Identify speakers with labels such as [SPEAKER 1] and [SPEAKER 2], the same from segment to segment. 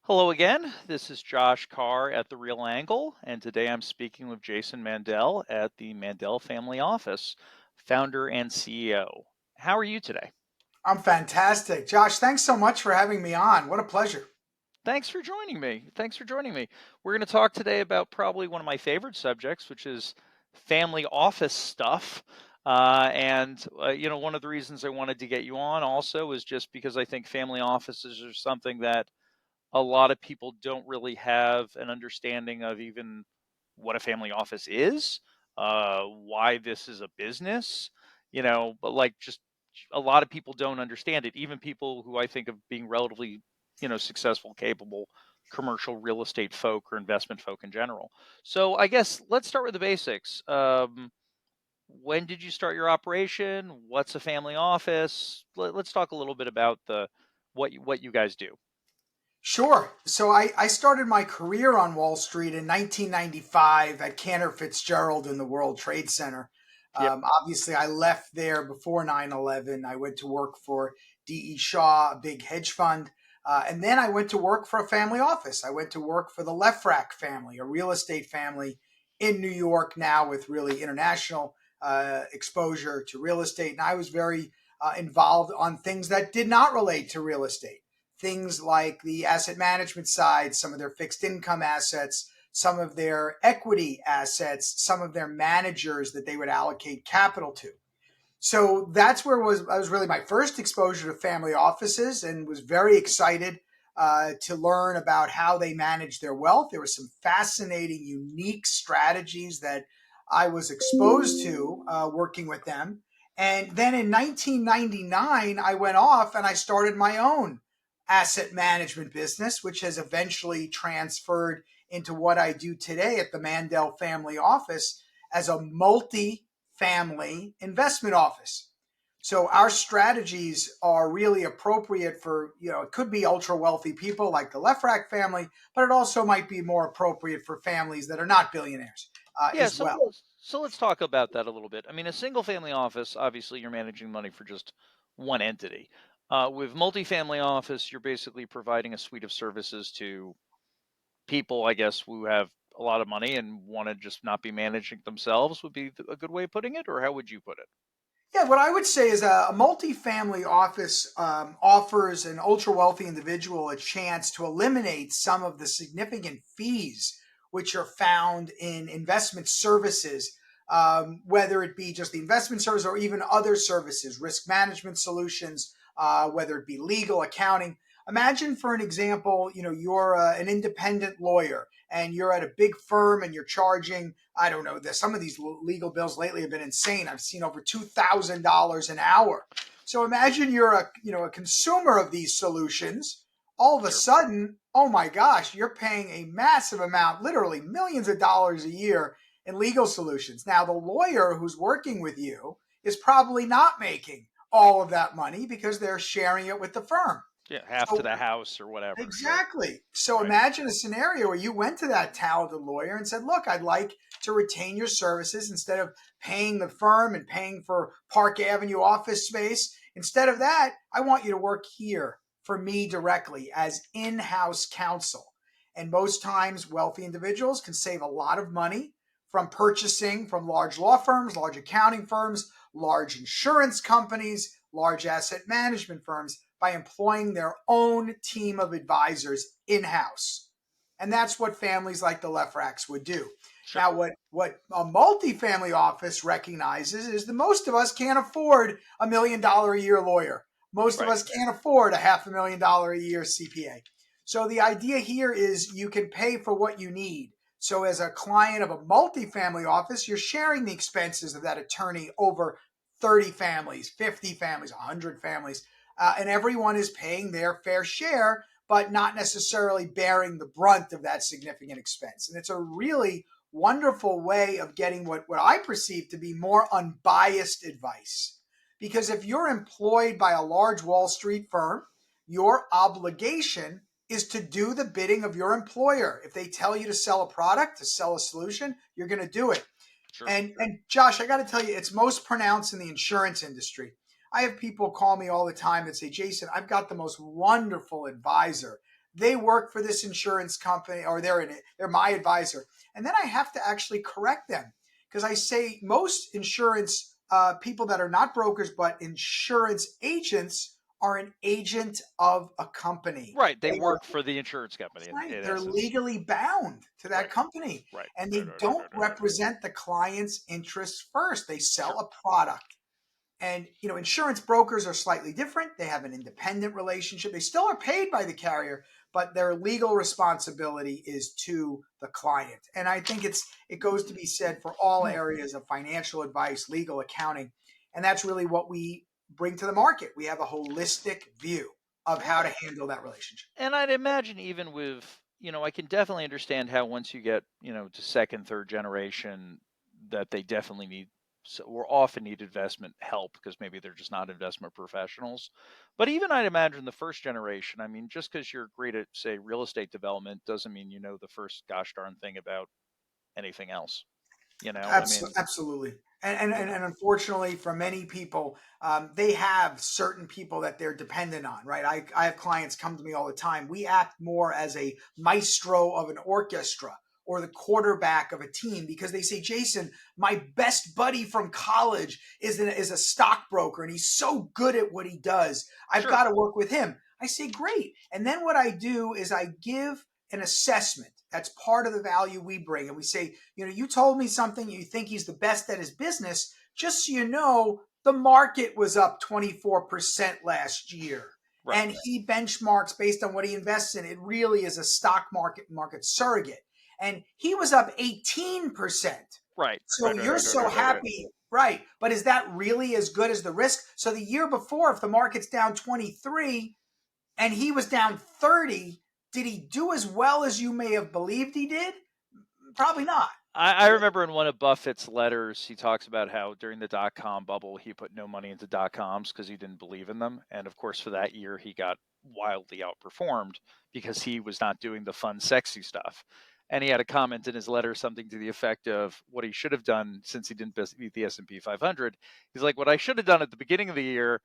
[SPEAKER 1] Hello again. This is Josh Carr at The Real Angle, and today I'm speaking with Jason Mandel at the Mandel Family Office, founder and CEO. How are you today?
[SPEAKER 2] I'm fantastic. Josh, thanks so much for having me on. What a pleasure.
[SPEAKER 1] Thanks for joining me. Thanks for joining me. We're going to talk today about probably one of my favorite subjects, which is family office stuff. One of the reasons I wanted to get you on also is just because I think family offices are something that a lot of people don't really have an understanding of even what a family office is, why this is a business, but like just a lot of people don't understand it. Even people who I think of being relatively, successful, capable commercial real estate folk or investment folk in general. So I guess let's start with the basics. When did you start your operation? What's a family office? Let's talk a little bit about the what you guys do.
[SPEAKER 2] Sure. So I started my career on Wall Street in 1995 at Cantor Fitzgerald in the World Trade Center.
[SPEAKER 1] Yep.
[SPEAKER 2] Obviously, I left there before 9/11. I went to work for D.E. Shaw, a big hedge fund. And then I went to work for a family office. I went to work for the Lefrak family, a real estate family in New York now with really international exposure to real estate. And I was very involved on things that did not relate to real estate, things like the asset management side, some of their fixed income assets, some of their equity assets, some of their managers that they would allocate capital to. So that's where was really my first exposure to family offices, and was very excited to learn about how they manage their wealth. There were some fascinating, unique strategies that I was exposed to working with them. And then in 1999, I went off and I started my own asset management business, which has eventually transferred into what I do today at the Mandel Family Office as a multi-family investment office. So our strategies are really appropriate for, it could be ultra wealthy people like the Lefrak family, but it also might be more appropriate for families that are not billionaires
[SPEAKER 1] Yeah,
[SPEAKER 2] as
[SPEAKER 1] so
[SPEAKER 2] well.
[SPEAKER 1] so let's talk about that a little bit. I mean, a single family office, obviously you're managing money for just one entity. With multifamily office, you're basically providing a suite of services to people, I guess, who have a lot of money and want to just not be managing themselves would be a good way of putting it, or how would you put it?
[SPEAKER 2] Yeah, what I would say is a multifamily office offers an ultra wealthy individual a chance to eliminate some of the significant fees which are found in investment services, whether it be just the investment service or even other services, risk management solutions, whether it be legal, accounting. Imagine, for an example, you're an independent lawyer and you're at a big firm and you're charging, I don't know, some of these legal bills lately have been insane. I've seen over $2,000 an hour. So imagine you're a consumer of these solutions. All of a
[SPEAKER 1] Sure.
[SPEAKER 2] sudden, oh my gosh, you're paying a massive amount, literally millions of dollars a year in legal solutions. Now the lawyer who's working with you is probably not making all of that money because they're sharing it with the firm.
[SPEAKER 1] Yeah, half to
[SPEAKER 2] So
[SPEAKER 1] the house or whatever. Sure.
[SPEAKER 2] exactly. So
[SPEAKER 1] Right.
[SPEAKER 2] imagine a scenario where you went to that talented lawyer and said, "Look, I'd like to retain your services instead of paying the firm and paying for Park Avenue office space. Instead of that, I want you to work here for me directly as in house counsel." And most times, wealthy individuals can save a lot of money from purchasing from large law firms, large accounting firms, large insurance companies, large asset management firms by employing their own team of advisors in-house. And that's what families like the Lefracks would do.
[SPEAKER 1] Sure.
[SPEAKER 2] Now, what a multifamily office recognizes is that most of us can't afford $1 million a year lawyer. Most of
[SPEAKER 1] Right.
[SPEAKER 2] us can't afford a $500,000 a year CPA. So the idea here is you can pay for what you need. So as a client of a multifamily office, you're sharing the expenses of that attorney over 30 families, 50 families, 100 families, and everyone is paying their fair share, but not necessarily bearing the brunt of that significant expense. And it's a really wonderful way of getting what I perceive to be more unbiased advice. Because if you're employed by a large Wall Street firm, your obligation is to do the bidding of your employer. If they tell you to sell a product, to sell a solution, you're going to do it.
[SPEAKER 1] Sure.
[SPEAKER 2] And Josh, I got to tell you, it's most pronounced in the insurance industry. I have people call me all the time that say, "Jason, I've got the most wonderful advisor they work for this insurance company, or they're my advisor. And then I have to actually correct them, because I say most insurance people that are not brokers but insurance agents are an agent of a company.
[SPEAKER 1] Right. They
[SPEAKER 2] They are
[SPEAKER 1] work for the insurance company
[SPEAKER 2] right.
[SPEAKER 1] in
[SPEAKER 2] They're
[SPEAKER 1] essence.
[SPEAKER 2] legally bound to that
[SPEAKER 1] Right.
[SPEAKER 2] company,
[SPEAKER 1] Right.
[SPEAKER 2] and
[SPEAKER 1] Right.
[SPEAKER 2] they
[SPEAKER 1] Right. Right.
[SPEAKER 2] don't
[SPEAKER 1] Right. Right. Right.
[SPEAKER 2] represent the client's interests first. They
[SPEAKER 1] Sure.
[SPEAKER 2] sell a product. And insurance brokers are slightly different. They have an independent relationship. They still are paid by the carrier, but their legal responsibility is to the client. And I think it goes to be said for all areas of financial advice, legal, accounting, and that's really what we bring to the market. We have a holistic view of how to
[SPEAKER 1] Right.
[SPEAKER 2] handle that relationship.
[SPEAKER 1] And I'd imagine even with, I can definitely understand how once you get, to second, third generation, that they definitely need, so, or often need investment help because maybe they're just not investment professionals. But even I'd imagine the first generation, I mean, just because you're great at, say, real estate development doesn't mean you know the first gosh darn thing about anything else. I mean,
[SPEAKER 2] Absolutely. And
[SPEAKER 1] you know,
[SPEAKER 2] unfortunately, for many people, they have certain people that they're dependent on, right? I have clients come to me all the time. We act more as a maestro of an orchestra or the quarterback of a team, because they say, Jason, my best buddy from college is a stockbroker and he's so good at what he does. I've
[SPEAKER 1] sure.
[SPEAKER 2] got to work with him. I say, great. And then what I do is I give an assessment. That's part of the value we bring. And we say, you told me something, you think he's the best at his business. Just so you know, the market was up 24% last year.
[SPEAKER 1] Right.
[SPEAKER 2] And he benchmarks based on what he invests in. It really is a stock market surrogate. And he was up 18%.
[SPEAKER 1] Right.
[SPEAKER 2] So
[SPEAKER 1] Right. Right.
[SPEAKER 2] you're
[SPEAKER 1] Right. Right.
[SPEAKER 2] so
[SPEAKER 1] Right. Right. Right.
[SPEAKER 2] happy, right? But is that really as good as the risk? So the year before, if the market's down 23 and he was down 30, did he do as well as you may have believed he did? Probably not.
[SPEAKER 1] I remember in one of Buffett's letters, he talks about how during the dot com bubble, he put no money into dot coms because he didn't believe in them. And of course, for that year, he got wildly outperformed because he was not doing the fun, sexy stuff. And he had a comment in his letter, something to the effect of what he should have done since he didn't beat the S&P 500. He's like, what I should have done at the beginning of the year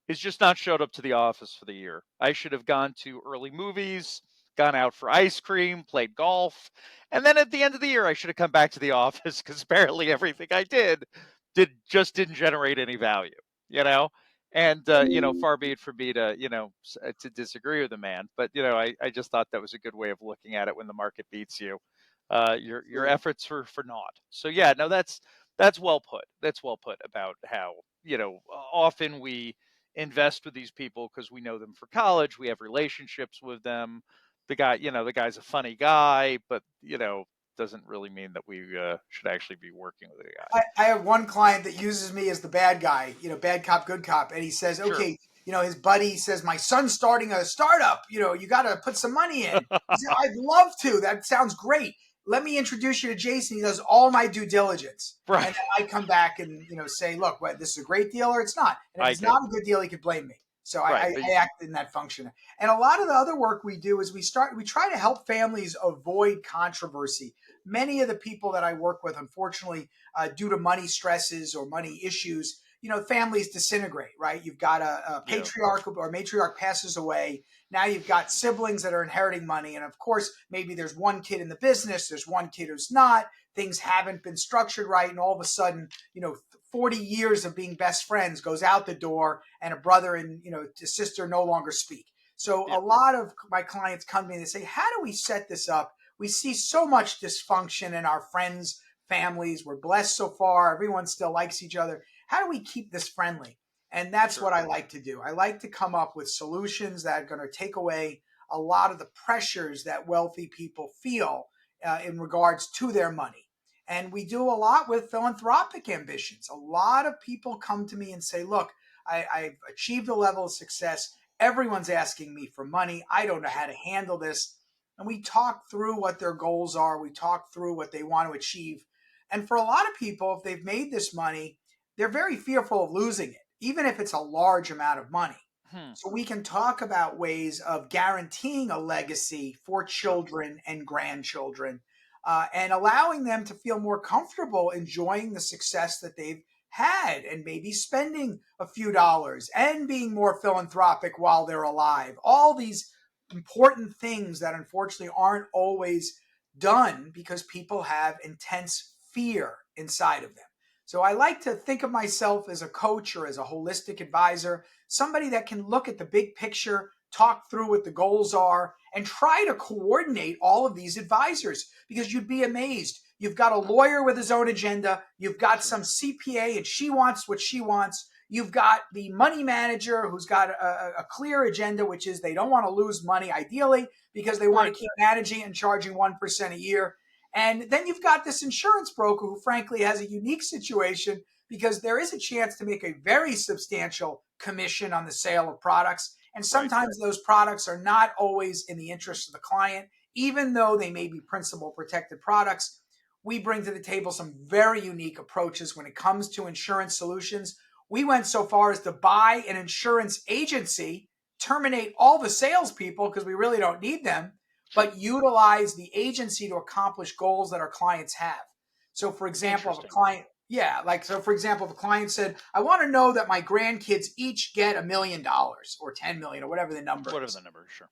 [SPEAKER 1] is just not showed up to the office for the year. I should have gone to early movies, gone out for ice cream, played golf, and then at the end of the year, I should have come back to the office because apparently everything I didn't generate any value, you know. And far be it for me to to disagree with the man, but I just thought that was a good way of looking at it when the market beats you. Your efforts for naught. So yeah, no, that's well put. That's well put about how often we invest with these people because we know them for college, we have relationships with them. The guy's a funny guy, but doesn't really mean that we should actually be working with the guy.
[SPEAKER 2] I have one client that uses me as the bad guy, bad cop, good cop. And he says,
[SPEAKER 1] Sure.
[SPEAKER 2] okay, his buddy says, my son's starting a startup. You got to put some money in. He said, I'd love to. That sounds great. Let me introduce you to Jason. He does all my due diligence.
[SPEAKER 1] Right.
[SPEAKER 2] And then I come back and, say, look, this is a great deal or it's not. And if
[SPEAKER 1] I
[SPEAKER 2] it's
[SPEAKER 1] get it.
[SPEAKER 2] not a good deal, he could blame me. So
[SPEAKER 1] Right.
[SPEAKER 2] I act in that function. And a lot of the other work we do is we try to help families avoid controversy. Many of the people that I work with, unfortunately, due to money stresses or money issues, families disintegrate, right? You've got a
[SPEAKER 1] Yeah.
[SPEAKER 2] patriarch or matriarch passes away. Now you've got siblings that are inheriting money. And of course, maybe there's one kid in the business, there's one kid who's not. Things haven't been structured right. And all of a sudden, 40 years of being best friends goes out the door, and a brother and, a sister no longer speak. So
[SPEAKER 1] Yeah.
[SPEAKER 2] a lot of my clients come to me and they say, how do we set this up? We see so much dysfunction in our friends' families. We're blessed so far. Everyone still likes each other. How do we keep this friendly? And that's
[SPEAKER 1] Sure.
[SPEAKER 2] what I like to do. I like to come up with solutions that are going to take away a lot of the pressures that wealthy people feel in regards to their money. And we do a lot with philanthropic ambitions. A lot of people come to me and say, look, I've achieved a level of success. Everyone's asking me for money. I don't know
[SPEAKER 1] Sure.
[SPEAKER 2] how to handle this. And we talk through what their goals are. We talk through what they want to achieve. And for a lot of people, if they've made this money, they're very fearful of losing it, even if it's a large amount of money.
[SPEAKER 1] Hmm.
[SPEAKER 2] So we can talk about ways of guaranteeing a legacy for
[SPEAKER 1] Sure.
[SPEAKER 2] children and grandchildren, and allowing them to feel more comfortable enjoying the success that they've had, and maybe spending a few dollars and being more philanthropic while they're alive. All these important things that unfortunately aren't always done because people have intense fear inside of them. So I like to think of myself as a coach or as a holistic advisor, somebody that can look at the big picture, talk through what the goals are, and try to coordinate all of these advisors, because you'd be amazed. You've got a lawyer with his own agenda. You've got
[SPEAKER 1] Sure.
[SPEAKER 2] some CPA and she wants what she wants. You've got the money manager who's got a clear agenda, which is they don't want to lose money ideally because they want
[SPEAKER 1] Right.
[SPEAKER 2] to keep managing and charging 1% a year. And then you've got this insurance broker who, frankly, has a unique situation because there is a chance to make a very substantial commission on the sale of products. And
[SPEAKER 1] Right.
[SPEAKER 2] sometimes those products are not always in the interest of the client, even though they may be principal protected products. We bring to the table some very unique approaches when it comes to insurance solutions. We went so far as to buy an insurance agency, terminate all the salespeople because we really don't need them,
[SPEAKER 1] Sure.
[SPEAKER 2] but utilize the agency to accomplish goals that our clients have. So, for example, if a
[SPEAKER 1] Interesting.
[SPEAKER 2] client, yeah, like, so for example, if a client said, I want to know that my grandkids each get $1 million or 10 million or whatever the number
[SPEAKER 1] Whatever the
[SPEAKER 2] is,
[SPEAKER 1] number is. Sure.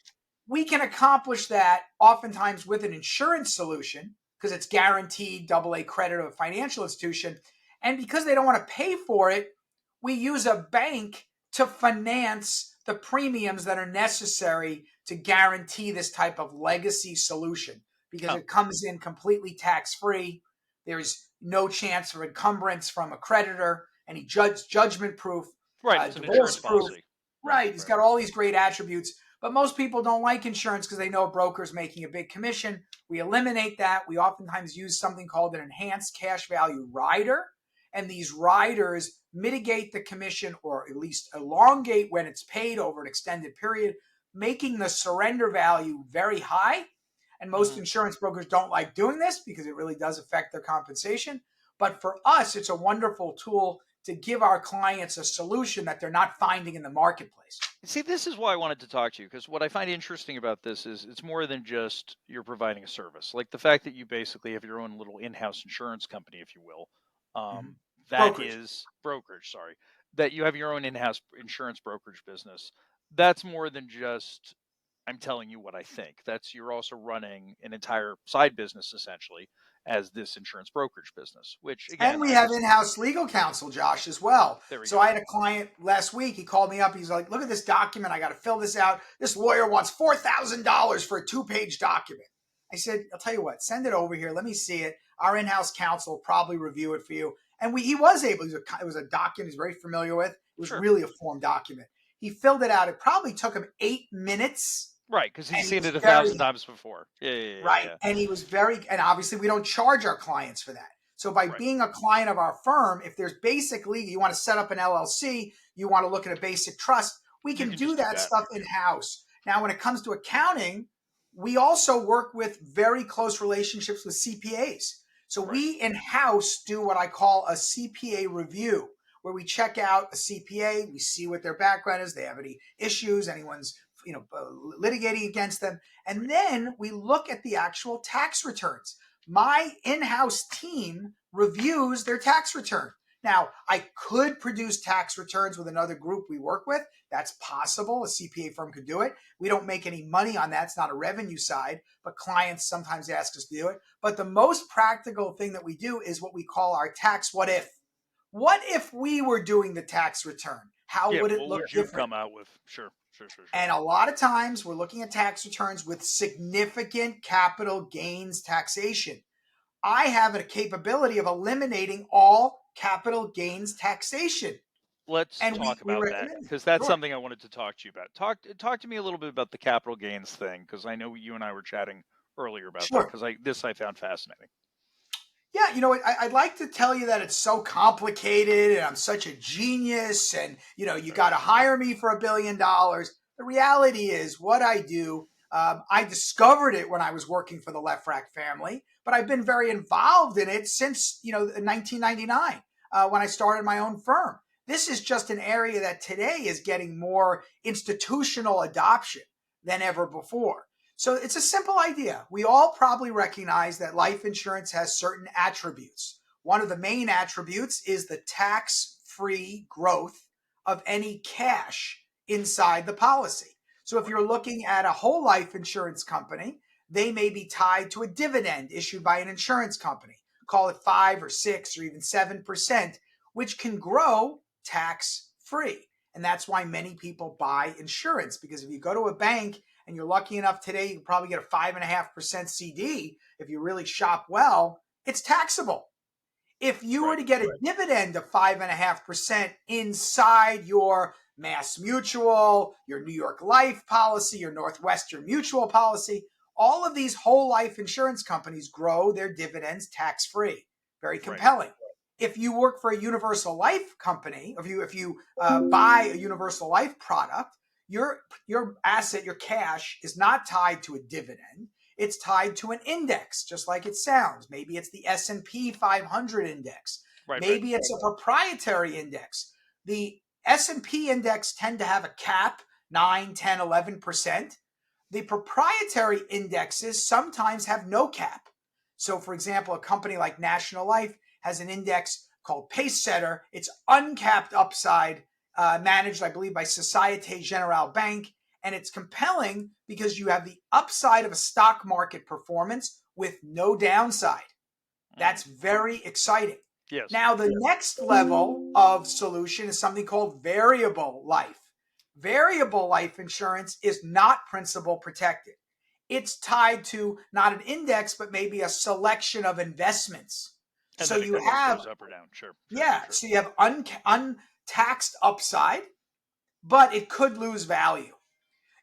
[SPEAKER 2] we can accomplish that oftentimes with an insurance solution because it's guaranteed AA credit of a financial institution. And because they don't want to pay for it, we use a bank to finance the premiums that are necessary to guarantee this type of legacy solution because
[SPEAKER 1] Oh,
[SPEAKER 2] it comes in completely tax free. There's no chance of encumbrance from a creditor, any judgment proof,
[SPEAKER 1] right. It's an insurance
[SPEAKER 2] divorce proof.
[SPEAKER 1] policy. Right.
[SPEAKER 2] Right. He's
[SPEAKER 1] Right.
[SPEAKER 2] got all these great attributes. But most people don't like insurance because they know a broker's making a big commission. We eliminate that. We oftentimes use something called an enhanced cash value rider. And these riders mitigate the commission or at least elongate when it's paid over an extended period, making the surrender value very high. And most
[SPEAKER 1] Hmm.
[SPEAKER 2] insurance brokers don't like doing this because it really does affect their compensation. But for us, it's a wonderful tool to give our clients a solution that they're not finding in the marketplace.
[SPEAKER 1] See, this is why I wanted to talk to you, because what I find interesting about this is it's more than just you're providing a service. Like the fact that you basically have your own little in-house insurance company, if you will,
[SPEAKER 2] Mm-hmm.
[SPEAKER 1] that
[SPEAKER 2] Brokerage.
[SPEAKER 1] is brokerage. Sorry, that you have your own in-house insurance brokerage business. That's more than just I'm telling you what I think. That's you're also running an entire side business essentially as this insurance brokerage business, which
[SPEAKER 2] And
[SPEAKER 1] again,
[SPEAKER 2] we
[SPEAKER 1] I
[SPEAKER 2] have
[SPEAKER 1] just
[SPEAKER 2] in-house legal counsel, Josh, as well.
[SPEAKER 1] there we
[SPEAKER 2] So
[SPEAKER 1] go.
[SPEAKER 2] I had a client last week. He called me up. He's like, "Look at this document. I got to fill this out. This lawyer wants $4,000 for a two-page document." I said, "I'll tell you what. Send it over here. Let me see it. Our in-house counsel will probably review it for you." And he was able. It was a document he's very familiar with. It was
[SPEAKER 1] Sure.
[SPEAKER 2] really a form document. He filled it out. It probably took him 8 minutes,
[SPEAKER 1] Right, because he's
[SPEAKER 2] and he
[SPEAKER 1] seen
[SPEAKER 2] was
[SPEAKER 1] it a
[SPEAKER 2] very
[SPEAKER 1] thousand times before. Yeah, yeah, yeah, yeah.
[SPEAKER 2] right.
[SPEAKER 1] Yeah.
[SPEAKER 2] And he was very, and obviously we don't charge our clients for that. So by
[SPEAKER 1] Right.
[SPEAKER 2] being a client of our firm, if there's basically, you want to set up an LLC, you want to look at a basic trust, we
[SPEAKER 1] You
[SPEAKER 2] can
[SPEAKER 1] can
[SPEAKER 2] do
[SPEAKER 1] just do
[SPEAKER 2] that
[SPEAKER 1] that.
[SPEAKER 2] stuff in house. Now, when it comes to accounting, we also work with very close relationships with CPAs. So
[SPEAKER 1] Right.
[SPEAKER 2] we in house do what I call a CPA review, where we check out a CPA, we see what their background is, they have any issues, anyone's litigating against them, and
[SPEAKER 1] Right.
[SPEAKER 2] then we look at the actual tax returns. My in-house team reviews their tax return. Now, I could produce tax returns with another group we work with. That's possible. A CPA firm could do it. We don't make any money on that. It's not a revenue side, but clients sometimes ask us to do it. But the most practical thing that we do is what we call our tax what if. What if we were doing the tax return? How
[SPEAKER 1] Yeah.
[SPEAKER 2] would it
[SPEAKER 1] What
[SPEAKER 2] look
[SPEAKER 1] would you
[SPEAKER 2] different?
[SPEAKER 1] come out with? Sure. Sure. Sure. Sure.
[SPEAKER 2] And a lot of times we're looking at tax returns with significant capital gains taxation. I have a capability of eliminating all capital gains taxation.
[SPEAKER 1] Let's
[SPEAKER 2] And
[SPEAKER 1] talk
[SPEAKER 2] we
[SPEAKER 1] about that
[SPEAKER 2] recommend it.
[SPEAKER 1] because that's
[SPEAKER 2] Sure.
[SPEAKER 1] something I wanted to talk to you about. Talk to me a little bit about the capital gains thing because I know you and I were chatting earlier about that
[SPEAKER 2] Sure.
[SPEAKER 1] because I found fascinating.
[SPEAKER 2] Yeah, I'd like to tell you that it's so complicated and I'm such a genius and, you
[SPEAKER 1] Right.
[SPEAKER 2] got to hire me for $1 billion. The reality is what I do, I discovered it when I was working for the Lefrak family, but I've been very involved in it since, 1999 when I started my own firm. This is just an area that today is getting more institutional adoption than ever before. So it's a simple idea. We all probably recognize that life insurance has certain attributes. One of the main attributes is the tax free growth of any cash inside the policy. So if
[SPEAKER 1] Right.
[SPEAKER 2] you're looking at a whole life insurance company, they may be tied to a dividend issued by an insurance company. Call it 5 or 6 or even 7%, which can grow tax free. And that's why many people buy insurance, because if you go to a bank and you're lucky enough today, you can probably get a 5.5% CD. If you really shop well, it's taxable. If you were
[SPEAKER 1] Right.
[SPEAKER 2] to get a dividend of 5.5% inside your Mass Mutual, your New York Life policy, your Northwestern Mutual policy, all of these whole life insurance companies grow their dividends tax free. Very
[SPEAKER 1] Right.
[SPEAKER 2] compelling. If you work for a universal life company, if you buy a universal life product, your asset, your cash, is not tied to a dividend. It's tied to an index, just like it sounds. Maybe it's the S&P 500 index.
[SPEAKER 1] Right. Right.
[SPEAKER 2] Maybe it's a proprietary index. The S&P index tend to have a cap, 9, 10, 11%. The proprietary indexes sometimes have no cap. So, for example, a company like National Life has an index called Pace Setter. It's uncapped upside, managed, I believe, by Societe Generale Bank. And it's compelling because you have the upside of a stock market performance with no downside.
[SPEAKER 1] Mm.
[SPEAKER 2] That's very exciting.
[SPEAKER 1] Yes.
[SPEAKER 2] Now, the next level of solution is something called variable life. Variable life insurance is not principal protected. It's tied to not an index, but maybe a selection of investments.
[SPEAKER 1] And
[SPEAKER 2] So
[SPEAKER 1] then it
[SPEAKER 2] you
[SPEAKER 1] goes
[SPEAKER 2] have,
[SPEAKER 1] up or down. Sure. Sure.
[SPEAKER 2] yeah,
[SPEAKER 1] Sure.
[SPEAKER 2] so you have untaxed upside, but it could lose value.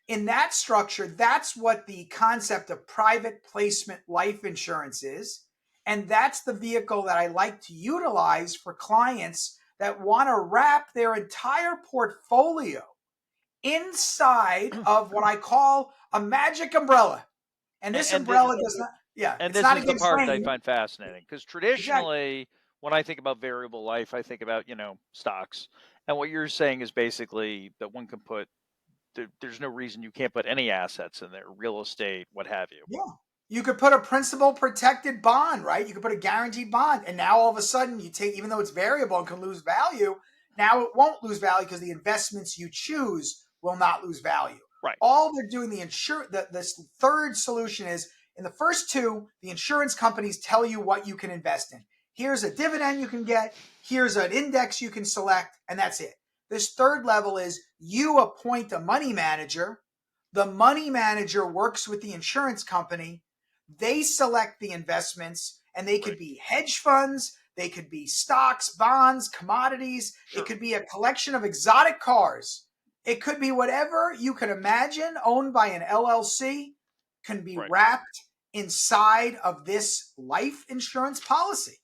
[SPEAKER 2] In that structure, that's what the concept of private placement life insurance is. And that's the vehicle that I like to utilize for clients that want to wrap their entire portfolio inside of what I call a magic umbrella. And
[SPEAKER 1] And,
[SPEAKER 2] this
[SPEAKER 1] and this
[SPEAKER 2] umbrella does not, yeah,
[SPEAKER 1] and
[SPEAKER 2] it's
[SPEAKER 1] this
[SPEAKER 2] not
[SPEAKER 1] is the
[SPEAKER 2] against
[SPEAKER 1] part I
[SPEAKER 2] rain.
[SPEAKER 1] find fascinating because
[SPEAKER 2] Exactly.
[SPEAKER 1] traditionally, when I think about variable life, I think about stocks. And what you're saying is basically that one can put there's no reason you can't put any assets in there, real estate, what have you.
[SPEAKER 2] Yeah. You could put a principal protected bond, right? You could put a guaranteed bond. And now all of a sudden you take, even though it's variable and can lose value, now it won't lose value because the investments you choose will not lose value.
[SPEAKER 1] Right.
[SPEAKER 2] All they're doing, this third solution is, in the first two, the insurance companies tell you what you can invest in. Here's a dividend you can get, here's an index you can select, and that's it. This third level is you appoint a money manager. The money manager works with the insurance company. They select the investments, and they could
[SPEAKER 1] Right.
[SPEAKER 2] be hedge funds, they could be stocks, bonds, commodities, it
[SPEAKER 1] Sure.
[SPEAKER 2] could be a collection of exotic cars. It could be whatever you can imagine owned by an LLC can be
[SPEAKER 1] Right.
[SPEAKER 2] wrapped inside of this life insurance policy.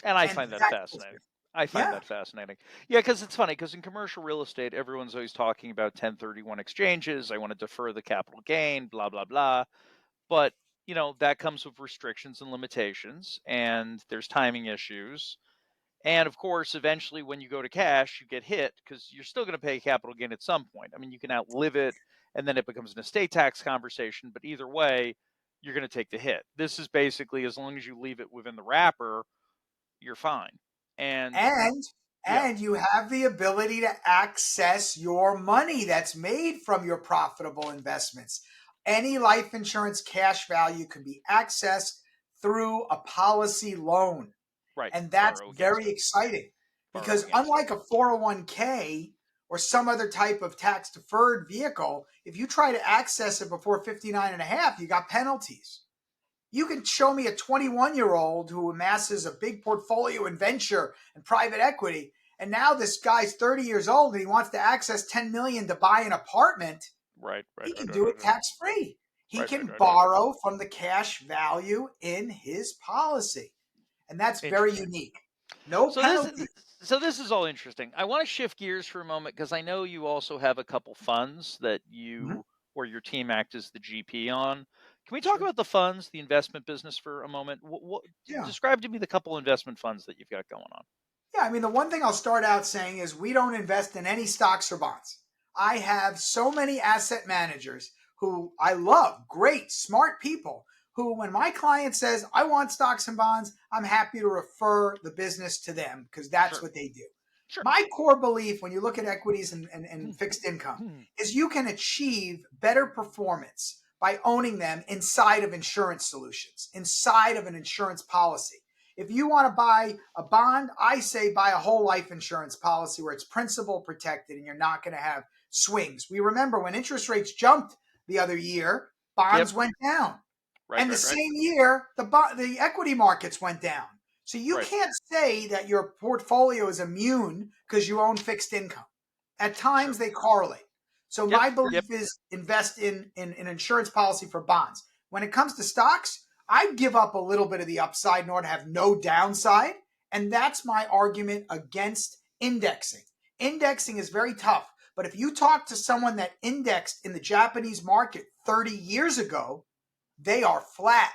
[SPEAKER 1] And I
[SPEAKER 2] And
[SPEAKER 1] find that
[SPEAKER 2] that,
[SPEAKER 1] fascinating. I find
[SPEAKER 2] yeah,
[SPEAKER 1] that fascinating. Yeah, because it's funny because in commercial real estate, everyone's always talking about 1031 exchanges. I want to defer the capital gain, blah, blah, blah. But, that comes with restrictions and limitations, and there's timing issues. And of course, eventually, when you go to cash, you get hit because you're still going to pay capital gain at some point. I mean, you can outlive it, and then it becomes an estate tax conversation. But either way, you're going to take the hit. This is basically as long as you leave it within the wrapper, you're fine. And
[SPEAKER 2] and
[SPEAKER 1] yeah,
[SPEAKER 2] and you have the ability to access your money that's made from your profitable investments. Any life insurance cash value can be accessed through a policy loan.
[SPEAKER 1] right.
[SPEAKER 2] And that's
[SPEAKER 1] Borrow against
[SPEAKER 2] very
[SPEAKER 1] it.
[SPEAKER 2] exciting
[SPEAKER 1] Borrow
[SPEAKER 2] because
[SPEAKER 1] against it.
[SPEAKER 2] unlike a 401k or some other type of tax deferred vehicle, if you try to access it before 59 and a half, you got penalties. You can show me a 21-year-old who amasses a big portfolio in venture and private equity, and now this guy's 30 years old and he wants to access 10 million to buy an apartment.
[SPEAKER 1] Right. Right.
[SPEAKER 2] He
[SPEAKER 1] Right.
[SPEAKER 2] can
[SPEAKER 1] Right.
[SPEAKER 2] do
[SPEAKER 1] Right.
[SPEAKER 2] it
[SPEAKER 1] Right.
[SPEAKER 2] tax free. He
[SPEAKER 1] Right. Right.
[SPEAKER 2] can
[SPEAKER 1] Right. Right.
[SPEAKER 2] borrow from the cash value in his policy, and that's very
[SPEAKER 1] Interesting.
[SPEAKER 2] unique. No
[SPEAKER 1] So this is
[SPEAKER 2] penalty.
[SPEAKER 1] so this is all interesting. I want to shift gears for a moment because I know you also have a couple funds that
[SPEAKER 2] Mhm.
[SPEAKER 1] you or your team act as the GP on. Can we talk
[SPEAKER 2] Sure.
[SPEAKER 1] about the funds, the investment business for a moment?
[SPEAKER 2] Yeah.
[SPEAKER 1] Describe to me the couple investment funds that you've got going on.
[SPEAKER 2] Yeah. I mean, the one thing I'll start out saying is we don't invest in any stocks or bonds. I have so many asset managers who I love, great, smart people who, when my client says, I want stocks and bonds, I'm happy to refer the business to them because that's
[SPEAKER 1] Sure.
[SPEAKER 2] what they do.
[SPEAKER 1] Sure.
[SPEAKER 2] My core belief when you look at equities and fixed income is you can achieve better performance by owning them inside of insurance solutions, inside of an insurance policy. If you want to buy a bond, I say buy a whole life insurance policy where it's principal protected and you're not going to have swings. We remember when interest rates jumped the other year,
[SPEAKER 1] Yep.
[SPEAKER 2] bonds went down.
[SPEAKER 1] Right.
[SPEAKER 2] And the
[SPEAKER 1] Right. Right.
[SPEAKER 2] same year, the equity markets went down. So you
[SPEAKER 1] Right.
[SPEAKER 2] can't say that your portfolio is immune because you own fixed income. At
[SPEAKER 1] Sure.
[SPEAKER 2] times they correlate. So
[SPEAKER 1] Yep.
[SPEAKER 2] my
[SPEAKER 1] Yep.
[SPEAKER 2] belief is invest in an insurance policy for bonds. When it comes to stocks, I give up a little bit of the upside in order to have no downside. And that's my argument against indexing. Indexing is very tough. But if you talk to someone that indexed in the Japanese market 30 years ago, they are flat.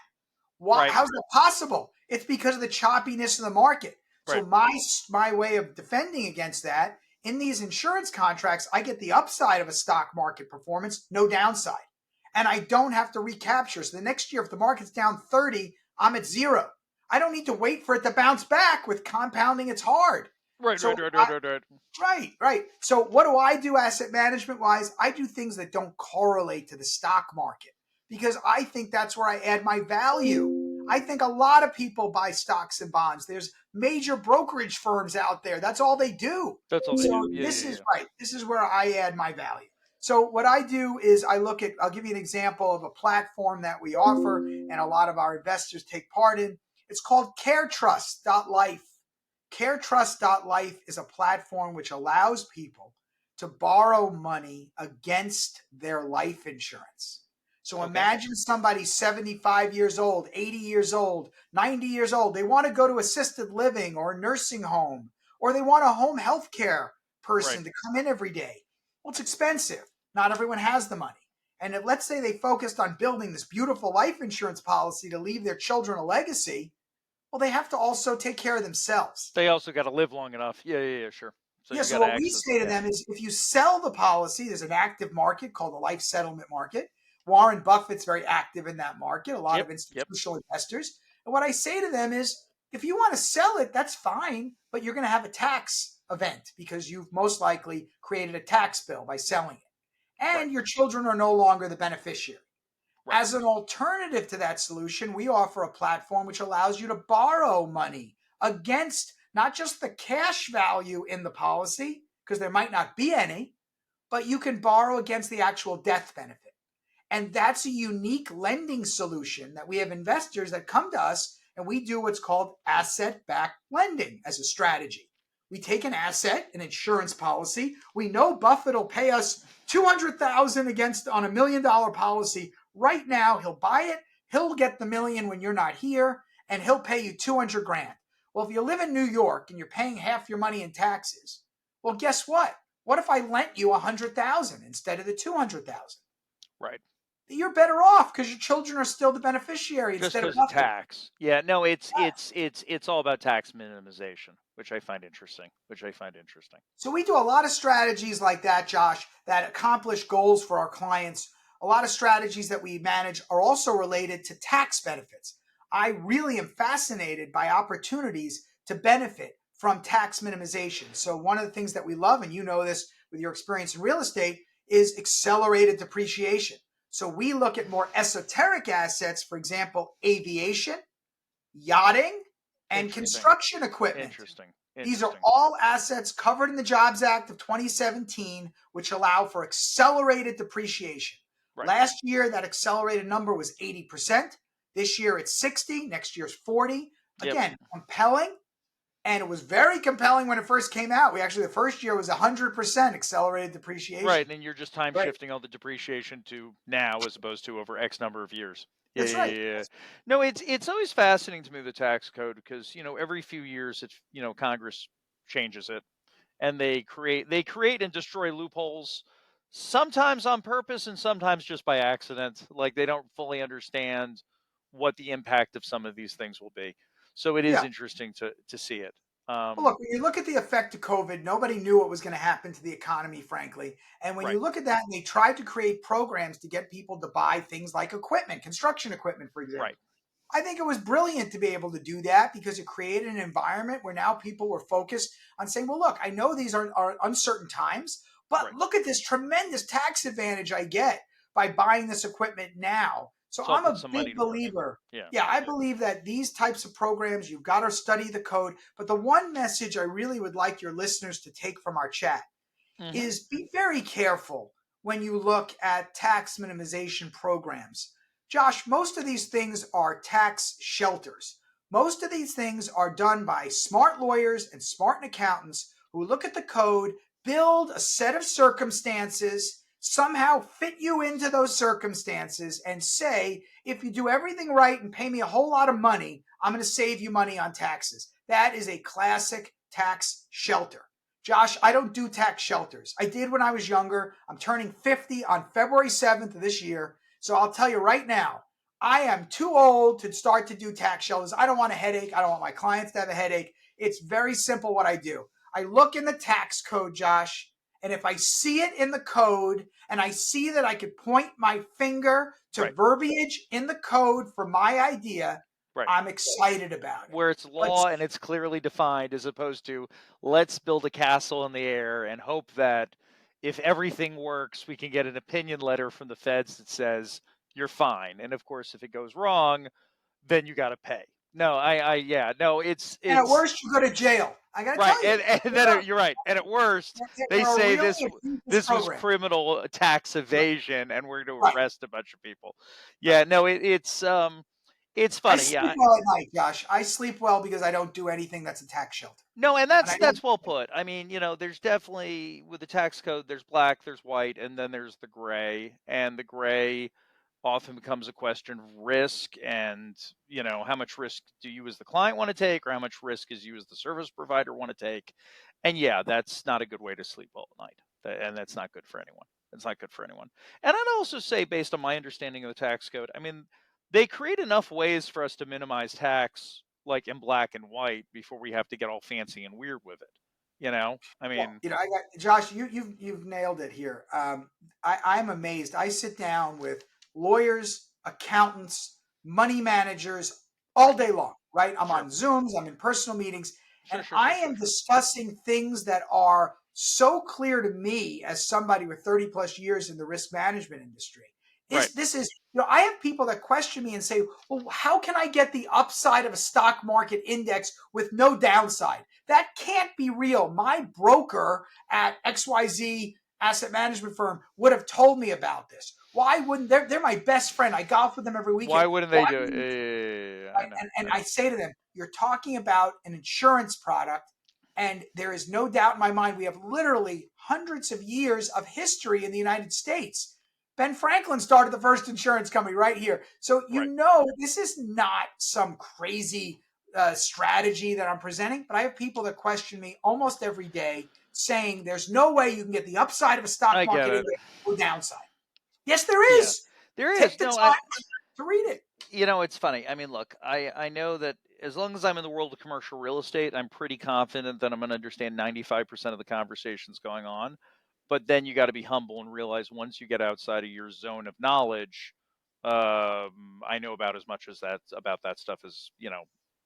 [SPEAKER 2] Why?
[SPEAKER 1] Right.
[SPEAKER 2] How's that possible? It's because of the choppiness of the market. So
[SPEAKER 1] Right.
[SPEAKER 2] my way of defending against that in these insurance contracts, I get the upside of a stock market performance, no downside, and I don't have to recapture. So the next year, if the market's down 30, I'm at zero. I don't need to wait for it to bounce back. With compounding, it's hard.
[SPEAKER 1] Right.
[SPEAKER 2] So
[SPEAKER 1] Right. Right. Right. Right. Right.
[SPEAKER 2] right, right. So what do I do asset management wise? I do things that don't correlate to the stock market because I think that's where I add my value. I think a lot of people buy stocks and bonds. There's major brokerage firms out there. That's all they do.
[SPEAKER 1] That's all they
[SPEAKER 2] So
[SPEAKER 1] do. Yeah.
[SPEAKER 2] this
[SPEAKER 1] Yeah.
[SPEAKER 2] is
[SPEAKER 1] Yeah.
[SPEAKER 2] right. This is where I add my value. So what I do is I'll give you an example of a platform that we offer and a lot of our investors take part in. It's called CareTrust.life. CareTrust.life is a platform which allows people to borrow money against their life insurance. So
[SPEAKER 1] Okay.
[SPEAKER 2] imagine somebody 75 years old, 80 years old, 90 years old. They want to go to assisted living or a nursing home, or they want a home health care
[SPEAKER 1] Right.
[SPEAKER 2] person to come in every day. Well, it's expensive. Not everyone has the money. And if, let's say they focused on building this beautiful life insurance policy to leave their children a legacy, well, they have to also take care of themselves.
[SPEAKER 1] They also got to live long enough. Yeah. Yeah. Yeah. Sure. So
[SPEAKER 2] Yeah,
[SPEAKER 1] you
[SPEAKER 2] so
[SPEAKER 1] got to
[SPEAKER 2] what we
[SPEAKER 1] access the
[SPEAKER 2] say to them
[SPEAKER 1] cash.
[SPEAKER 2] is if you sell the policy, there's an active market called the life settlement market. Warren Buffett's very active in that market, a lot
[SPEAKER 1] Yep.
[SPEAKER 2] of
[SPEAKER 1] Yep.
[SPEAKER 2] institutional investors. And what I say to them is if you want to sell it, that's fine, but you're going to have a tax event because you've most likely created a tax bill by selling it.
[SPEAKER 1] Right.
[SPEAKER 2] And your children are no longer the beneficiary.
[SPEAKER 1] Right.
[SPEAKER 2] As an alternative to that solution, we offer a platform which allows you to borrow money against not just the cash value in the policy, because there might not be any, but you can borrow against the actual death benefit. And that's a unique lending solution that we have investors that come to us and we do what's called asset backed lending as a strategy. We take an asset, an insurance policy. We know Buffett will pay us 200,000 against on $1 million policy. Right now, he'll buy it. He'll get the million when you're not here and he'll pay you 200 grand. Well, if you live in New York and you're paying half your money in taxes, well, guess what? What if I lent you 100,000 instead of the 200,000?
[SPEAKER 1] Right.
[SPEAKER 2] You're better off because your children are still the beneficiary
[SPEAKER 1] Just
[SPEAKER 2] instead of
[SPEAKER 1] because of
[SPEAKER 2] Buffett.
[SPEAKER 1] tax. Yeah. No. It's
[SPEAKER 2] Yeah.
[SPEAKER 1] it's all about tax minimization, which I find interesting.
[SPEAKER 2] So we do a lot of strategies like that, Josh, that accomplish goals for our clients. A lot of strategies that we manage are also related to tax benefits. I really am fascinated by opportunities to benefit from tax minimization. So one of the things that we love, and you know this with your experience in real estate, is accelerated depreciation. So we look at more esoteric assets, for example, aviation, yachting, and
[SPEAKER 1] Interesting.
[SPEAKER 2] construction equipment.
[SPEAKER 1] Interesting.
[SPEAKER 2] These are
[SPEAKER 1] Interesting.
[SPEAKER 2] all assets covered in the Jobs Act of 2017, which allow for accelerated depreciation.
[SPEAKER 1] Right.
[SPEAKER 2] Last year, that accelerated number was 80%. This year, it's 60. Next year's 40.
[SPEAKER 1] Yep.
[SPEAKER 2] Again, compelling. And it was very compelling when it first came out. The first year was 100% accelerated depreciation.
[SPEAKER 1] Right, and you're just time
[SPEAKER 2] Right.
[SPEAKER 1] shifting all the depreciation to now as opposed to over X number of years. Yeah,
[SPEAKER 2] That's
[SPEAKER 1] yeah,
[SPEAKER 2] right.
[SPEAKER 1] yeah, yeah. No, it's always fascinating to me the tax code because every few years it's Congress changes it and they create and destroy loopholes, sometimes on purpose and sometimes just by accident. Like they don't fully understand what the impact of some of these things will be. So it is
[SPEAKER 2] Yeah.
[SPEAKER 1] interesting to see it.
[SPEAKER 2] Well, look, when you look at the effect of COVID, nobody knew what was going to happen to the economy, frankly. And when
[SPEAKER 1] Right,
[SPEAKER 2] you look at that, and they tried to create programs to get people to buy things like equipment, construction equipment, for
[SPEAKER 1] right,
[SPEAKER 2] example. I think it was brilliant to be able to do that because it created an environment where now people were focused on saying, well, look, I know these are uncertain times, but
[SPEAKER 1] Right.
[SPEAKER 2] look at this tremendous tax advantage I get by buying this equipment now. So
[SPEAKER 1] So I'll
[SPEAKER 2] I'm
[SPEAKER 1] put
[SPEAKER 2] a
[SPEAKER 1] some money
[SPEAKER 2] big
[SPEAKER 1] to work.
[SPEAKER 2] believer.
[SPEAKER 1] Yeah.
[SPEAKER 2] Yeah, I believe that these types of programs, you've got to study the code. But the one message I really would like your listeners to take from our chat
[SPEAKER 1] Hmm.
[SPEAKER 2] is be very careful when you look at tax minimization programs. Josh, most of these things are tax shelters. Most of these things are done by smart lawyers and smart accountants who look at the code, build a set of circumstances, somehow fit you into those circumstances, and say, if you do everything right and pay me a whole lot of money, I'm going to save you money on taxes. That is a classic tax shelter. Josh, I don't do tax shelters. I did when I was younger. I'm turning 50 on February 7th of this year. So I'll tell you right now, I am too old to start to do tax shelters. I don't want a headache. I don't want my clients to have a headache. It's very simple what I do. I look in the tax code, Josh, and if I see it in the code and I see that I could point my finger to
[SPEAKER 1] Right.
[SPEAKER 2] verbiage in the code for my idea,
[SPEAKER 1] Right.
[SPEAKER 2] I'm excited about it.
[SPEAKER 1] Where it's
[SPEAKER 2] But
[SPEAKER 1] law and it's clearly defined, as opposed to let's build a castle in the air and hope that if everything works, we can get an opinion letter from the feds that says you're fine. And of course, if it goes wrong, then you got to pay. No, yeah, no,
[SPEAKER 2] and at
[SPEAKER 1] it's
[SPEAKER 2] worst, you go to jail. I got to
[SPEAKER 1] right.
[SPEAKER 2] tell you,
[SPEAKER 1] And then you're right. And at worst, they
[SPEAKER 2] there are
[SPEAKER 1] say
[SPEAKER 2] really
[SPEAKER 1] this
[SPEAKER 2] egregious
[SPEAKER 1] this was
[SPEAKER 2] programs.
[SPEAKER 1] criminal tax evasion, and we're going to
[SPEAKER 2] Right,
[SPEAKER 1] arrest a bunch of people.
[SPEAKER 2] right.
[SPEAKER 1] Yeah, no, it's
[SPEAKER 2] I
[SPEAKER 1] funny.
[SPEAKER 2] sleep
[SPEAKER 1] Yeah,
[SPEAKER 2] well at night, Josh. I sleep well because I don't do anything that's a tax shelter,
[SPEAKER 1] no, and
[SPEAKER 2] and I don't.
[SPEAKER 1] that's well put. I mean, there's definitely with the tax code, there's black, there's white, and then there's the gray. And the gray often becomes a question of risk and, how much risk do you as the client want to take or how much risk is you as the service provider want to take. And yeah, that's not a good way to sleep well at night. And that's not good for anyone. It's not good for anyone. And I'd also say, based on my understanding of the tax code, I mean, they create enough ways for us to minimize tax like in black and white before we have to get all fancy and weird with it. I
[SPEAKER 2] Yeah,
[SPEAKER 1] mean,
[SPEAKER 2] I got Josh. You've nailed it here. I'm amazed. I sit down with lawyers, accountants, money managers all
[SPEAKER 1] right.
[SPEAKER 2] day long. Right? I'm
[SPEAKER 1] Sure.
[SPEAKER 2] on Zooms. I'm in personal meetings,
[SPEAKER 1] Sure,
[SPEAKER 2] and
[SPEAKER 1] sure,
[SPEAKER 2] I
[SPEAKER 1] sure,
[SPEAKER 2] am
[SPEAKER 1] sure, sure.
[SPEAKER 2] discussing things that are so clear to me as somebody with 30 plus years in the risk management industry.
[SPEAKER 1] Right.
[SPEAKER 2] This is I have people that question me and say, well, how can I get the upside of a stock market index with no downside? That can't be real. My broker at XYZ asset management firm would have told me about this. Why wouldn't they're my best friend? I golf with them every
[SPEAKER 1] Why
[SPEAKER 2] weekend.
[SPEAKER 1] wouldn't
[SPEAKER 2] Why
[SPEAKER 1] they do it?
[SPEAKER 2] wouldn't
[SPEAKER 1] Yeah, I know.
[SPEAKER 2] and
[SPEAKER 1] I
[SPEAKER 2] I
[SPEAKER 1] know.
[SPEAKER 2] say to them, you're talking about an insurance product, and there is no doubt in my mind we have literally hundreds of years of history in the United States. Ben Franklin started the first insurance company right here. So,
[SPEAKER 1] Right.
[SPEAKER 2] this is not some crazy strategy that I'm presenting, but I have people that question me almost every day saying there's no way you can get the upside of a stock
[SPEAKER 1] I get
[SPEAKER 2] market
[SPEAKER 1] it.
[SPEAKER 2] index or downside. Yes, there
[SPEAKER 1] Yeah.
[SPEAKER 2] is.
[SPEAKER 1] There
[SPEAKER 2] Take
[SPEAKER 1] is.
[SPEAKER 2] the
[SPEAKER 1] No, and
[SPEAKER 2] time to read it.
[SPEAKER 1] it's funny. I mean, look, I know that as long as I'm in the world of commercial real estate, I'm pretty confident that I'm going to understand 95% of the conversations going on. But then you got to be humble and realize once you get outside of your zone of knowledge, I know about as much as that about that stuff as,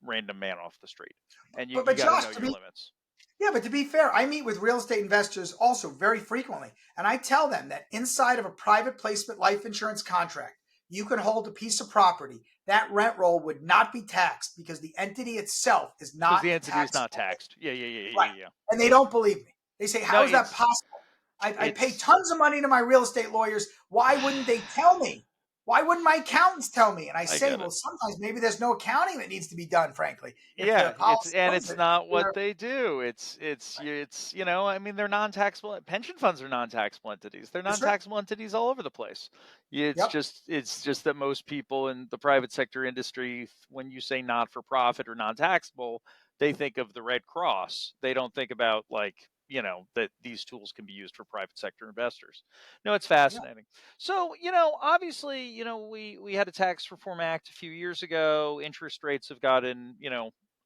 [SPEAKER 1] random man off the street. And you
[SPEAKER 2] But
[SPEAKER 1] you
[SPEAKER 2] but
[SPEAKER 1] got to
[SPEAKER 2] Josh,
[SPEAKER 1] know
[SPEAKER 2] to
[SPEAKER 1] your
[SPEAKER 2] be
[SPEAKER 1] limits.
[SPEAKER 2] Yeah, but to be fair, I meet with real estate investors also very frequently, and I tell them that inside of a private placement life insurance contract, you can hold a piece of property. That rent roll would not be taxed because the entity itself is
[SPEAKER 1] Because
[SPEAKER 2] not
[SPEAKER 1] the
[SPEAKER 2] a
[SPEAKER 1] entity is not
[SPEAKER 2] taxable
[SPEAKER 1] taxed. Yeah, yeah, yeah,
[SPEAKER 2] right.
[SPEAKER 1] yeah, yeah.
[SPEAKER 2] And they don't believe me. They say,
[SPEAKER 1] No,
[SPEAKER 2] "How is that possible? I pay
[SPEAKER 1] it's
[SPEAKER 2] tons of money to my real estate lawyers. Why wouldn't they tell me? Why wouldn't my accountants tell me?" And I
[SPEAKER 1] I
[SPEAKER 2] say,
[SPEAKER 1] get it.
[SPEAKER 2] "Well, sometimes maybe there's no accounting that needs to be done. Frankly, if
[SPEAKER 1] Yeah,
[SPEAKER 2] the policy owns
[SPEAKER 1] it's
[SPEAKER 2] it,
[SPEAKER 1] not what
[SPEAKER 2] they're
[SPEAKER 1] they do. I mean, they're non-taxable. Pension funds are non-taxable entities. They're
[SPEAKER 2] that's right.
[SPEAKER 1] non-taxable entities all over the place.
[SPEAKER 2] Yep.
[SPEAKER 1] It's just that most people in the private sector industry, when you say not-for-profit or non-taxable, they think of the Red Cross. They don't think about like, that these tools can be used for private sector investors. No, it's
[SPEAKER 2] Yeah.
[SPEAKER 1] fascinating. So, obviously, we had a tax reform act a few years ago. Interest rates have gotten,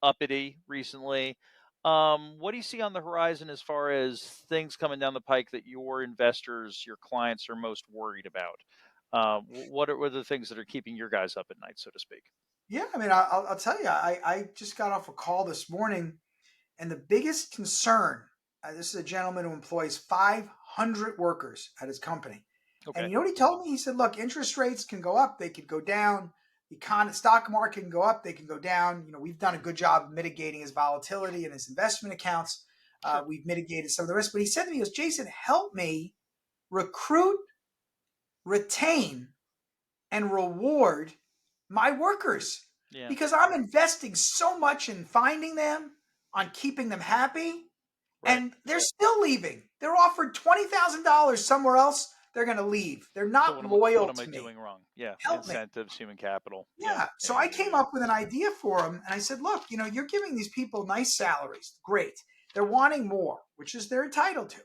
[SPEAKER 1] uppity recently. What do you see on the horizon as far as things coming down the pike that your investors, your clients are most worried about? What are the things that are keeping your guys up at night, so to speak?
[SPEAKER 2] Yeah, I mean, I'll tell you, I just got off a call this morning, and the biggest concern, this is a gentleman who employs 500 workers at his company. And
[SPEAKER 1] Okay,
[SPEAKER 2] you know what he told me? He said, look, interest rates can go up, they could go down. Stock market can go up, they can go down. We've done a good job of mitigating his volatility in his investment accounts.
[SPEAKER 1] sure.
[SPEAKER 2] We've mitigated some of the risk. But he said to me, he goes, Jason, help me recruit, retain, and reward my workers
[SPEAKER 1] Yeah,
[SPEAKER 2] because I'm investing so much in finding them, on keeping them happy,
[SPEAKER 1] right.
[SPEAKER 2] and they're still leaving. They're offered $20,000 somewhere else. They're going to leave. They're
[SPEAKER 1] So
[SPEAKER 2] not
[SPEAKER 1] what
[SPEAKER 2] loyal
[SPEAKER 1] am I
[SPEAKER 2] to me.
[SPEAKER 1] doing wrong? Yeah,
[SPEAKER 2] Help me.
[SPEAKER 1] incentives, human capital. Yeah,
[SPEAKER 2] Yeah.
[SPEAKER 1] yeah,
[SPEAKER 2] So
[SPEAKER 1] yeah,
[SPEAKER 2] I
[SPEAKER 1] yeah,
[SPEAKER 2] came
[SPEAKER 1] yeah.
[SPEAKER 2] up with an idea for them, and I said, look, you're giving these people nice salaries. Great. They're wanting more, which is they're entitled to.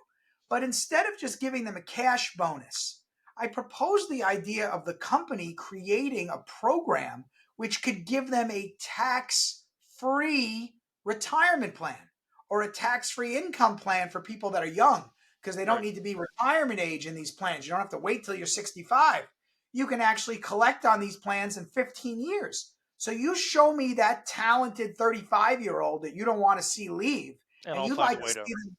[SPEAKER 2] But instead of just giving them a cash bonus, I proposed the idea of the company creating a program which could give them a tax free retirement plan or a tax free income plan for people that are young because they don't
[SPEAKER 1] Right.
[SPEAKER 2] need to be retirement age in these plans. You don't have to wait till you're 65. You can actually collect on these plans in 15 years. So you show me that talented 35-year-old that you don't want to see leave,
[SPEAKER 1] And
[SPEAKER 2] and
[SPEAKER 1] I'll
[SPEAKER 2] you'd
[SPEAKER 1] find a
[SPEAKER 2] like to
[SPEAKER 1] way to.
[SPEAKER 2] see them,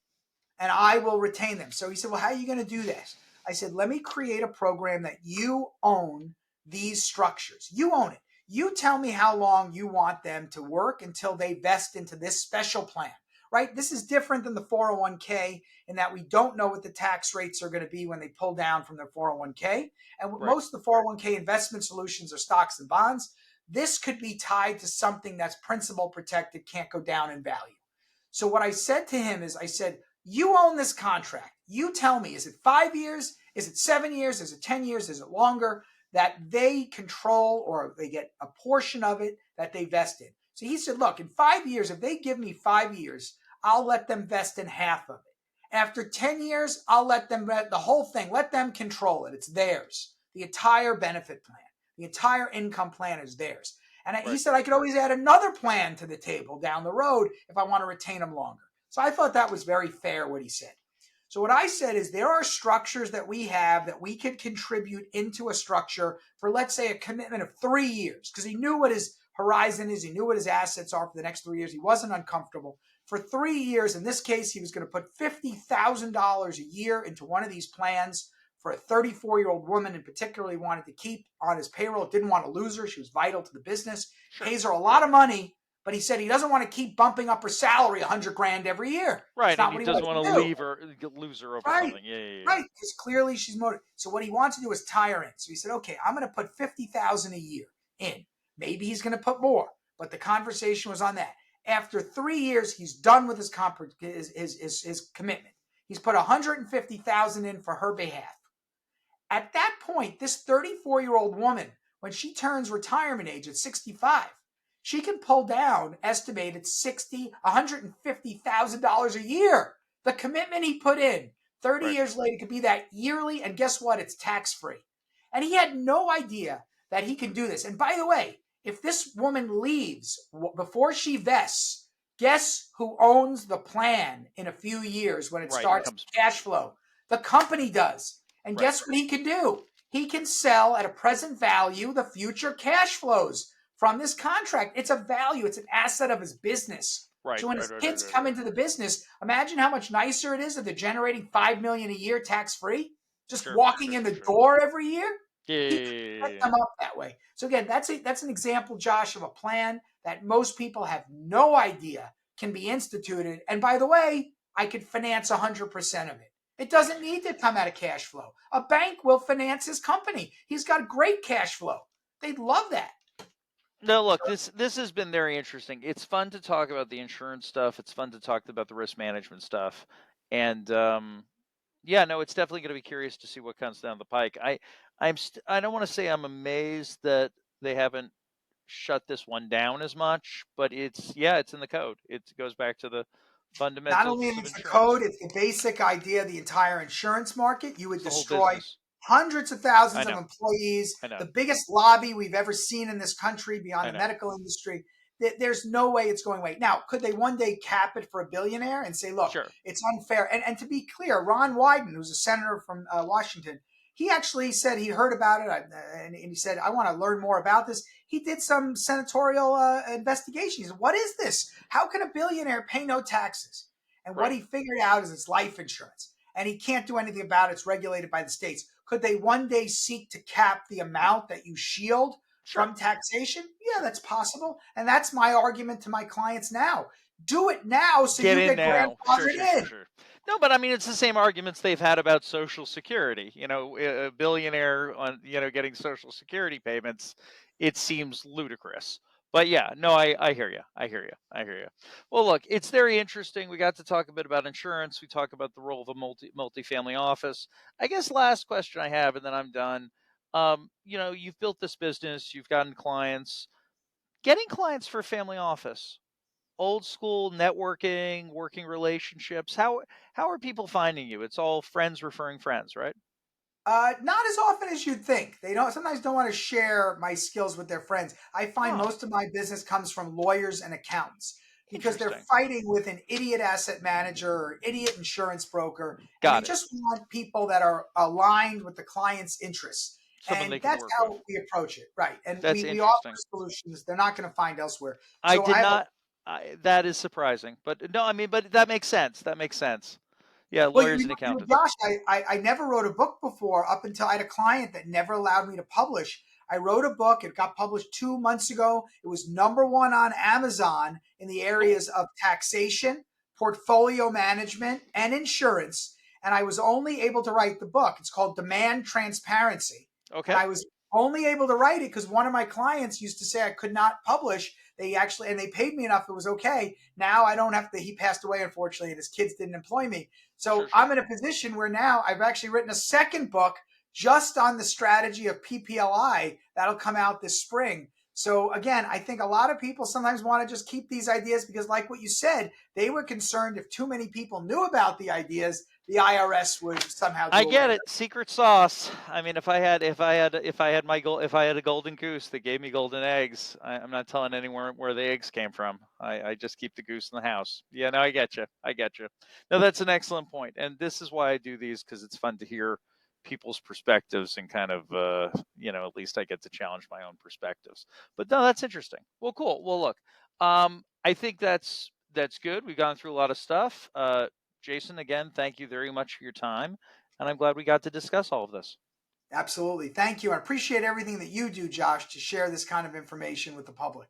[SPEAKER 2] and I will retain them. So he said, well, how are you going to do this? I said, let me create a program that you own these structures. You own it. You tell me how long you want them to work until they vest into this special plan, right? This is different than the 401k in that we don't know what the tax rates are going to be when they pull down from their 401k. And
[SPEAKER 1] Right.
[SPEAKER 2] most of the 401k investment solutions are stocks and bonds. This could be tied to something that's principal protected, can't go down in value. So what I said to him is, I said, you own this contract. You tell me, is it 5 years? Is it 7 years? Is it 10 years? Is it longer? That they control or they get a portion of it that they vest in. So he said, look, in 5 years, if they give me 5 years, I'll let them vest in half of it. After 10 years, I'll let them, the whole thing, let them control it. It's theirs. The entire benefit plan, the entire income plan is theirs. And he
[SPEAKER 1] Right.
[SPEAKER 2] said I could always add another plan to the table down the road if I want to retain them longer. So I thought that was very fair what he said. So what I said is there are structures that we have that we could contribute into a structure for, let's say, a commitment of 3 years, because he knew what his horizon is. He knew what his assets are for the next 3 years. He wasn't uncomfortable. For 3 years, in this case, he was going to put $50,000 a year into one of these plans for a 34-year-old woman in particular he wanted to keep on his payroll. Didn't want to lose her. She was vital to the business.
[SPEAKER 1] Sure.
[SPEAKER 2] Pays her a lot of money, but he said he doesn't want to keep bumping up her salary 100 grand every year. That's
[SPEAKER 1] Right. And
[SPEAKER 2] not
[SPEAKER 1] he
[SPEAKER 2] what he
[SPEAKER 1] doesn't
[SPEAKER 2] wants
[SPEAKER 1] want
[SPEAKER 2] to
[SPEAKER 1] to
[SPEAKER 2] do.
[SPEAKER 1] leave her, lose her over
[SPEAKER 2] Right.
[SPEAKER 1] something. Yeah, yeah, yeah.
[SPEAKER 2] Right. Because clearly she's motivated. So what he wants to do is tie her in. So he said, okay, I'm going to put 50,000 a year in. Maybe he's going to put more, but the conversation was on that. After 3 years, he's done with his commitment. He's put 150,000 in for her behalf. At that point, this 34-year-old woman, when she turns retirement age at 65, she can pull down estimated $150,000 a year. The commitment he put in 30
[SPEAKER 1] Right.
[SPEAKER 2] years later could be that yearly, and guess what? It's tax free. And he had no idea that he can do this. And by the way, if this woman leaves before she vests, guess who owns the plan in a few years when it
[SPEAKER 1] Right. It
[SPEAKER 2] starts
[SPEAKER 1] comes.
[SPEAKER 2] cash flow? The company does. And
[SPEAKER 1] Right.
[SPEAKER 2] guess what he can do? He can sell at a present value the future cash flows from this contract. It's a value, it's an asset of his business.
[SPEAKER 1] Right.
[SPEAKER 2] So when
[SPEAKER 1] Right.
[SPEAKER 2] his
[SPEAKER 1] Right. Right.
[SPEAKER 2] kids
[SPEAKER 1] Right.
[SPEAKER 2] come
[SPEAKER 1] Right.
[SPEAKER 2] into the business, imagine how much nicer it is if they're generating 5 million a year tax free, just
[SPEAKER 1] Sure.
[SPEAKER 2] walking
[SPEAKER 1] Sure.
[SPEAKER 2] in
[SPEAKER 1] Sure.
[SPEAKER 2] the
[SPEAKER 1] Sure.
[SPEAKER 2] door every year.
[SPEAKER 1] Yeah, yeah,
[SPEAKER 2] He
[SPEAKER 1] yeah,
[SPEAKER 2] could
[SPEAKER 1] yeah,
[SPEAKER 2] set
[SPEAKER 1] yeah, yeah.
[SPEAKER 2] them up that way. So again, that's an example, Josh, of a plan that most people have no idea can be instituted. And by the way, I could finance 100% of it. It doesn't need to come out of cash flow. A bank will finance his company. He's got great cash flow. They'd love that.
[SPEAKER 1] No, look, this has been very interesting. It's fun to talk about the insurance stuff. It's fun to talk about the risk management stuff, and yeah, no, it's definitely going to be curious to see what comes down the pike. I don't want to say I'm amazed that they haven't shut this one down as much, but it's in the code. It goes back to the
[SPEAKER 2] Not only
[SPEAKER 1] fundamentals
[SPEAKER 2] is
[SPEAKER 1] of
[SPEAKER 2] it the code,
[SPEAKER 1] insurance.
[SPEAKER 2] it's the basic idea of the entire insurance market. You would
[SPEAKER 1] It's the whole
[SPEAKER 2] destroy
[SPEAKER 1] business.
[SPEAKER 2] hundreds of
[SPEAKER 1] I
[SPEAKER 2] thousands of
[SPEAKER 1] know.
[SPEAKER 2] employees,
[SPEAKER 1] I know.
[SPEAKER 2] the biggest lobby we've ever seen in this country beyond
[SPEAKER 1] I
[SPEAKER 2] the
[SPEAKER 1] know.
[SPEAKER 2] medical industry. There's no way it's going away. Now, could they one day cap it for a billionaire and say, look,
[SPEAKER 1] Sure.
[SPEAKER 2] it's unfair? And to be clear, Ron Wyden, who's a senator from Washington, he actually said he heard about it, and he said, I want to learn more about this. He did some senatorial investigation. He said, what is this? How can a billionaire pay no taxes? And what
[SPEAKER 1] Right.
[SPEAKER 2] he figured out is it's life insurance, and he can't do anything about it. It's regulated by the states. Could they one day seek to cap the amount that you shield
[SPEAKER 1] Sure.
[SPEAKER 2] from taxation? Yeah,
[SPEAKER 1] Sure.
[SPEAKER 2] that's possible. And that's my argument to my clients now. Do it now so
[SPEAKER 1] Get
[SPEAKER 2] you
[SPEAKER 1] in
[SPEAKER 2] get
[SPEAKER 1] now. Sure, sure,
[SPEAKER 2] grandfathered
[SPEAKER 1] sure,
[SPEAKER 2] in.
[SPEAKER 1] sure. No, but I mean, it's the same arguments they've had about Social Security. A billionaire on, getting Social Security payments, it seems ludicrous. But yeah, no, I hear you. I hear you. I hear you. Well, look, it's very interesting. We got to talk a bit about insurance. We talk about the role of a multifamily office. I guess last question I have, and then I'm done. You've built this business, you've gotten clients. Getting clients for family office, old school networking, working relationships. How are people finding you? It's all friends referring friends, right?
[SPEAKER 2] Not as often as you'd think. They don't sometimes don't want to share my skills with their friends. I find
[SPEAKER 1] Oh,
[SPEAKER 2] most of my business comes from lawyers and accountants because they're
[SPEAKER 1] interesting.
[SPEAKER 2] fighting with an idiot asset manager or idiot insurance broker, and they
[SPEAKER 1] Got it.
[SPEAKER 2] just want people that are aligned with the client's interests.
[SPEAKER 1] Someone they
[SPEAKER 2] And
[SPEAKER 1] can
[SPEAKER 2] that's
[SPEAKER 1] work with.
[SPEAKER 2] how we approach it, right? And
[SPEAKER 1] That's
[SPEAKER 2] we offer
[SPEAKER 1] interesting.
[SPEAKER 2] solutions they're not going to find elsewhere.
[SPEAKER 1] I
[SPEAKER 2] So
[SPEAKER 1] did
[SPEAKER 2] I have a
[SPEAKER 1] not. That is surprising, but no, I mean, but that makes sense. That makes sense. Yeah,
[SPEAKER 2] Well,
[SPEAKER 1] lawyers and accountants.
[SPEAKER 2] Josh, I never wrote a book before up until I had a client that never allowed me to publish. I wrote a book. It got published 2 months ago. It was number one on Amazon in the
[SPEAKER 1] Cool.
[SPEAKER 2] areas of taxation, portfolio management, and insurance. And I was only able to write the book. It's called Demand Transparency. And
[SPEAKER 1] Okay.
[SPEAKER 2] I was only able to write it because one of my clients used to say I could not publish. And they paid me enough. It was okay. Now I don't have to. He passed away, unfortunately, and his kids didn't employ me.
[SPEAKER 1] Sure,
[SPEAKER 2] So
[SPEAKER 1] sure.
[SPEAKER 2] I'm in a position where now I've actually written a second book just on the strategy of PPLI that'll come out this spring. So again, I think a lot of people sometimes want to just keep these ideas because, like what you said, they were concerned if too many people knew about the ideas, the IRS would somehow
[SPEAKER 1] I
[SPEAKER 2] do away
[SPEAKER 1] get
[SPEAKER 2] with
[SPEAKER 1] it. Secret sauce. I mean, if I had a golden goose that gave me golden eggs, I'm not telling anyone where the eggs came from. I just keep the goose in the house. Yeah, no, I get you. I get you. No, that's an excellent point, and this is why I do these because it's fun to hear people's perspectives and kind of at least I get to challenge my own perspectives. But no, that's interesting. Well, cool. Well, look, I think that's good. We've gone through a lot of stuff. Jason, again, thank you very much for your time. And I'm glad we got to discuss all of this.
[SPEAKER 2] it. Absolutely. Thank you. I appreciate everything that you do, Josh, to share this kind of information with the public.